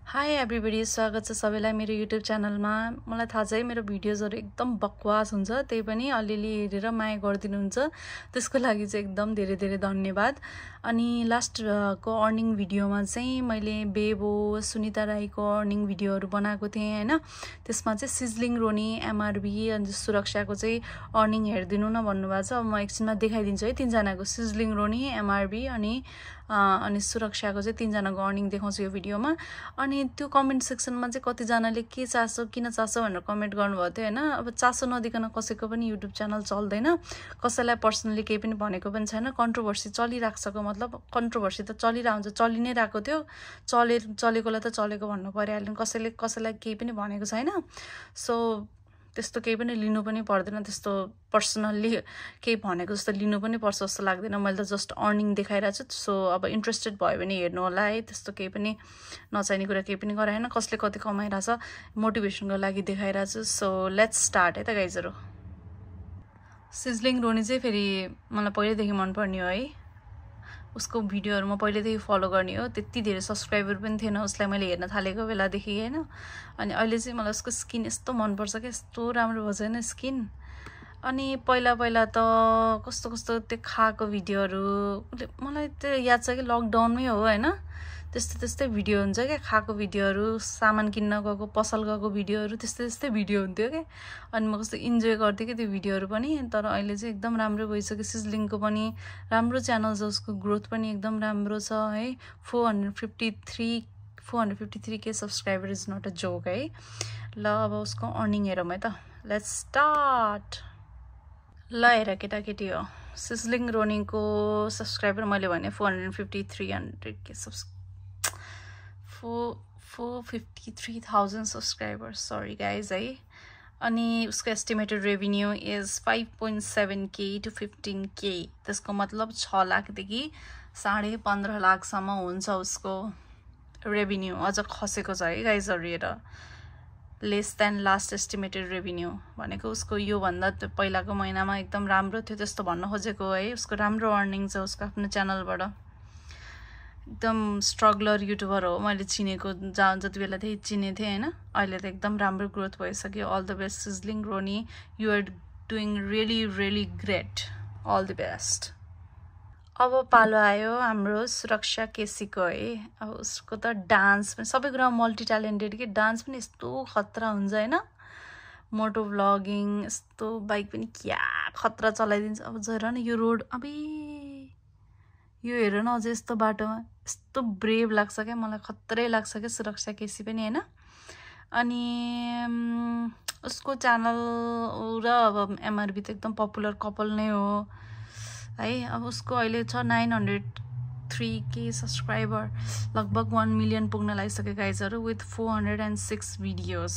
High everybody, स्वागत छ सबैलाई मेरो युट्युब च्यानलमा। मलाई थाहा छ मेरो भिडियोजहरु एकदम बकवास हुन्छ, त्यही पनि अलिअलि हेरेर माया गरिदिनुहुन्छ। त्यसको लागि चाहिँ एकदम धेरै धेरै धन्यवाद। अनि लास्ट को अर्निङ भिडियोमा चाहिँ मैले बेबो सुनिता राईको अर्निङ भिडियोहरु बनाएको थिएँ हैन। त्यसमा चाहिँ सिजलिङ रोनी एमआरबी अनि सुरक्षाको चाहिँ अर्निङ हेर्दिनु न भन्नुभएको छ। अब म एकछिनमा देखाइदिन्छु है तीनजनाको, सिजलिङ रोनी एमआरबी अनि सुरक्षाको चाहिँ तीनजनाको अर्निङ देखाउँछु यो भिडियोमा। अनि त्यो कमेन्ट सेक्सनमा चाहिँ कतिजनाले के चासो किन चासो भनेर कमेन्ट गर्नुभएको थियो हैन। अब चासो नदिकन कसैको पनि युट्युब च्यानल चल्दैन, कसैलाई पर्सनली केही पनि भनेको पनि छैन। कन्ट्रोभर्सी चलिराख्छको मतलब कन्ट्रोभर्सी त चलिरा हुन्छ, चलि नै राको थियो। चलेकोलाई त चलेको भन्नु परिहाल्यो, कसैलाई केही पनि भनेको छैन। सो त्यस्तो केही पनि लिनु पनि पर्दैन, त्यस्तो पर्सनली केही भनेको जस्तो लिनु पनि पर्छ जस्तो लाग्दैन। मैले त जस्ट अर्निङ देखाइरहेको छु। सो अब इन्ट्रेस्टेड भयो भने हेर्नु होला है। त्यस्तो केही पनि नचाहिने कुरा केही पनि गराएन। कसले कति कमाइरहेछ मोटिभेसनको लागि देखाइरहेको छु। सो लेट्स स्टार्ट है त गाइजहरु। सिजलिङ रोनी चाहिँ फेरि मलाई पहिल्यैदेखि मनपर्ने हो है। उसको भिडियोहरु म पहिलेदेखि फलो गर्ने हो। त्यति धेरै सब्स्क्राइबर पनि थिएन उसलाई मैले हेर्न थालेको बेलादेखि हैन। अनि अहिले चाहिँ मलाई उसको स्किन यस्तो मन पर्छ के, यस्तो राम्रो भन्छ हैन स्किन। अनि पहिला त कस्तो त्यो खाएको भिडियोहरु मलाई त्यो याद छ कि लकडाउनमै हो हैन। त्यस्तै भिडियो हुन्छ के, खाएको भिडियोहरु, सामान किन्न गएको, पसल गएको भिडियोहरु, त्यस्तै भिडियो हुन्थ्यो के। अनि म कस्तो इन्जोय गर्थेँ के त्यो भिडियोहरु पनि। तर अहिले चाहिँ एकदम राम्रो भइसक्यो। सिजलिङको पनि राम्रो च्यानल छ, उसको ग्रोथ पनि एकदम राम्रो छ है। 453 के subscriber is not a joke है। ल अब उसको अर्निङ हेरौँ है त। Let's start. ल हेर केटाकेटी हो, सिजलिङ रोनीको सब्स्क्राइबर मैले भने 453 के 453,000 सब्स्क्राइबर्स, सरी गाइज है। अनि उसको estimated revenue is 5.7K to 15K। त्यसको मतलब 6 लाखदेखि 15.5 लाखसम्म हुन्छ उसको रेभिन्यू। अझ खसेको छ है गाइजहरु, हेर less than last estimated revenue भनेको उसको यो भन्दा पहिलाको महिनामा एकदम राम्रो थियो त्यस्तो भन्न खोजेको है। उसको राम्रो अर्निङ छ उसको आफ्नो च्यानलबाट। एकदम स्ट्रगलर युट्युबर हो, मैले चिनेको जति बेला थिएँ चिने थिएँ हैन। अहिले त एकदम राम्रो ग्रोथ भइसक्यो। All the best sizzling Ronnie, you are doing really great, all the best. अब पालो आयो हाम्रो सुरक्षा केसीको है। अब उसको त डान्स पनि सबै कुरा मल्टी ट्यालेन्टेड के, डान्स पनि यस्तो खतरा हुन्छ हैन। मोटो भ्लगिङ, यस्तो बाइक पनि क्या खतरा चलाइदिन्छ। अब हेर न यो रोड, अबे यो हेर न अझै यस्तो बाटोमा यस्तो ब्रेभ लाग्छ क्या, मलाई खतरै लाग्छ क्या सुरक्षा केसी पनि हैन। अनि उसको च्यानल र अब एमआरबी त एकदम पपुलर कपल नै हो है। अब उसको अहिले छ 903K सब्स्क्राइबर, लगभग 1 मिलियन पुग्न लागिसक्यो गाइजहरु, विथ 406 भिडियोज।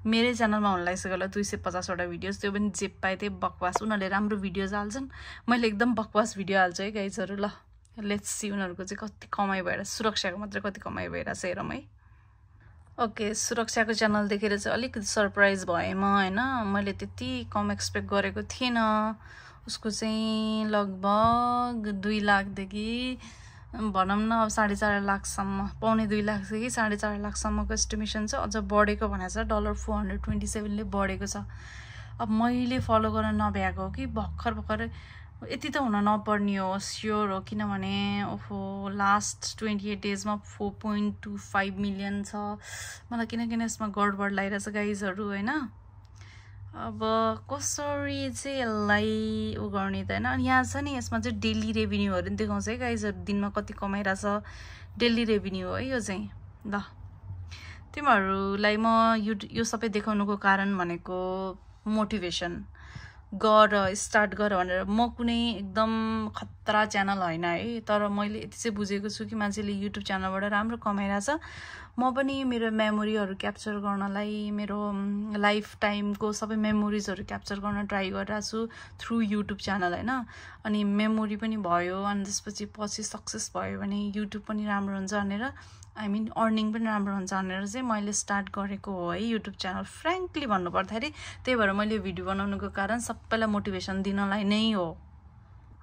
मेरै च्यानलमा हुन लागिसक्यो होला 250 वटा भिडियोज, त्यो पनि जे पाए त्यही बकवास। उनीहरूले राम्रो भिडियोज हाल्छन्, मैले एकदम बकवास भिडियो हाल्छु है गाइजहरु। ल लेट्स सी उनीहरूको चाहिँ कति कमाइ भएर, सुरक्षाको मात्र कति कमाइ भइरहेछ हेरौँ है। ओके, सुरक्षाको च्यानल देखेर चाहिँ अलिकति सरप्राइज भएँ म हैन। मैले त्यति कम एक्सपेक्ट गरेको थिएन। उसको चाहिँ लगभग 2 लाखदेखि भनौँ न अब 4.5 लाखसम्म, 2.5 लाखदेखि 4.5 लाखसम्मको एस्टिमेसन छ। अझ बढेको भनेको छ, $427 ले बढेको छ। अब मैले फलो गर्न नभ्याएको हो कि भर्खर यति त हुन नपर्ने हो, स्योर हो। किनभने ओहो लास्ट 28 डेजमा 4.25 मिलियन छ। मलाई किन यसमा गडबड लागिरहेछ गाइजहरु हैन। अब कसरी चाहिँ यसलाई उ गर्ने त हैन। अनि यहाँ छ नि यसमा चाहिँ डेली रेभिन्यूहरु पनि देखाउँछ है गाइजहरु, दिनमा कति कमाइरहेछ डेली रेभिन्यू है यो चाहिँ। ल तिमीहरुलाई म यो सबै देखाउनुको कारण भनेको मोटिभेसन स्टार्ट गर भनेर। म कुनै एकदम खतरा च्यानल होइन है, तर मैले यति चाहिँ बुझेको छु कि मान्छेले युट्युब च्यानलबाट राम्रो कमाइरहेछ। म पनि मेरो मेमोरीहरु क्याप्चर गर्नलाई, मेरो लाइफ टाइमको सबै मेमोरिजहरु क्याप्चर गर्न ट्राई गरिरहेको छु थ्रु युट्युब च्यानल हैन। अनि मेमोरी पनि भयो, अनि त्यसपछि सक्सेस भयो भने युट्युब पनि राम्रो हुन्छ भनेर, आई मिन अर्निङ पनि राम्रो हुन्छ भनेर चाहिँ मैले स्टार्ट गरेको हो है युट्युब च्यानल, फ्र्याङ्कली भन्नु पर्दाखेरि। त्यही भएर मैले भिडियो बनाउनुको कारण सबैलाई मोटिभेसन दिनलाई नै हो।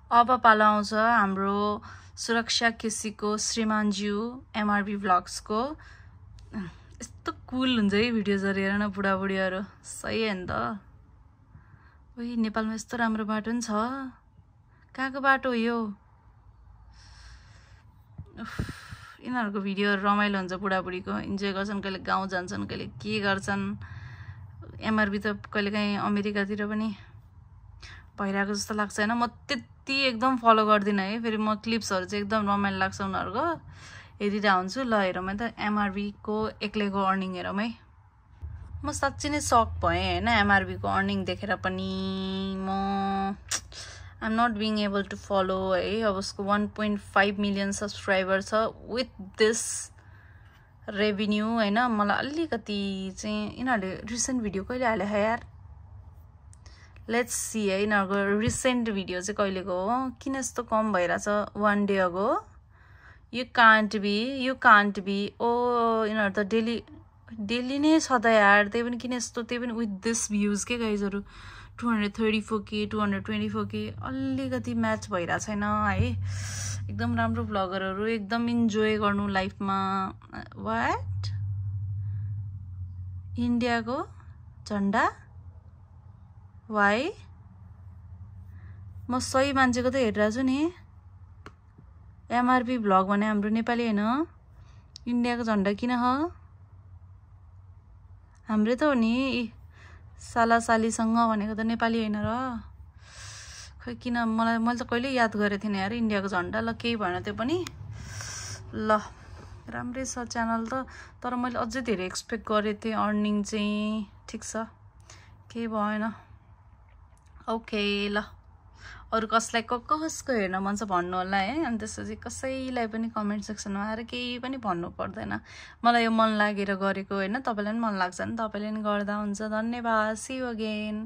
अब पालो आउँछ हाम्रो सुरक्षा केसीको श्रीमानज्यू एमआरबी भ्लग्सको यस्तो कुल हुन्छ है भिडियोजहरु हेर न बुढाबुढीहरु सही हो नि त ओइ नेपालमा यस्तो राम्रो बाटो नि छ कहाँको बाटो हो यो यिनीहरुको भिडियोहरु रमाइलो हुन्छ बुढाबुढीको इन्जोय गर्छन् कहिले गाउँ जान्छन् कहिले के गर्छन् एमआरबी त कहिलेकाहीँ अमेरिकातिर पनि भइरहेको जस्तो लाग्छ हैन म त्यति एकदम फलो गर्दिन है फेरि म क्लिप्सहरु चाहिँ एकदम रमाइलो लाग्छ उनीहरुको हेरिरा हुन्छु ल हेरौँ है त एमआरबी को एक्लैको अर्निङ हेरौँ है म साच्चै नै शक भएँ हैन एमआरबी को अर्निङ देखेर पनि म I'm not being able to follow है अब उसको 1.5 मिलियन सब्स्क्राइबर छ with this revenue हैन मलाई अलिकति चाहिँ यिनीहरुले रिसेन्ट भिडियो कहिले हाले है यार लेट्स सी है यिनीहरुको रिसेन्ट भिडियो चाहिँ कहिलेको हो किन यस्तो कम भइराछ 1 day ago you can't be ओ यिनीहरु त डेली नै छ त यार त्यही पनि किन यस्तो त्यही पनि with this views के गाइजहरु 234k 224k अलिकति म्याच भइरा छैन है एकदम राम्रो ब्लगरहरु एकदम इन्जोय गर्नु लाइफमा व्हाट इन्डियाको झण्डा वाइ म सही मान्छेको त हेरिरा छु नि एमआरपी ब्लग भने हाम्रो नेपाली हैन इन्डियाको झण्डा किन ह हाम्रो त हो नि साला सालीसँग भनेको त नेपाली हैन र खै किन मैले त कहिले याद गरे थिएन यार इन्डियाको झण्डा ल केही भएन त्यो पनि ल राम्रै छ च्यानल त तर मैले अझै धेरै एक्सपेक्ट गरे थिए अर्निङ चाहिँ ठीक छ केही भएन ओके ल अरु कसलाई कसको हेर्न मन छ भन्नु होला है अनि त्यसपछि कसैलाई पनि कमेन्ट सेक्सनमा आएर केही पनि भन्नु पर्दैन मलाई यो मन लागेर गरेको हैन तपाईलाई पनि मन लाग्छ नि तपाईले पनि गर्दा हुन्छ धन्यवाद सी यू अगेन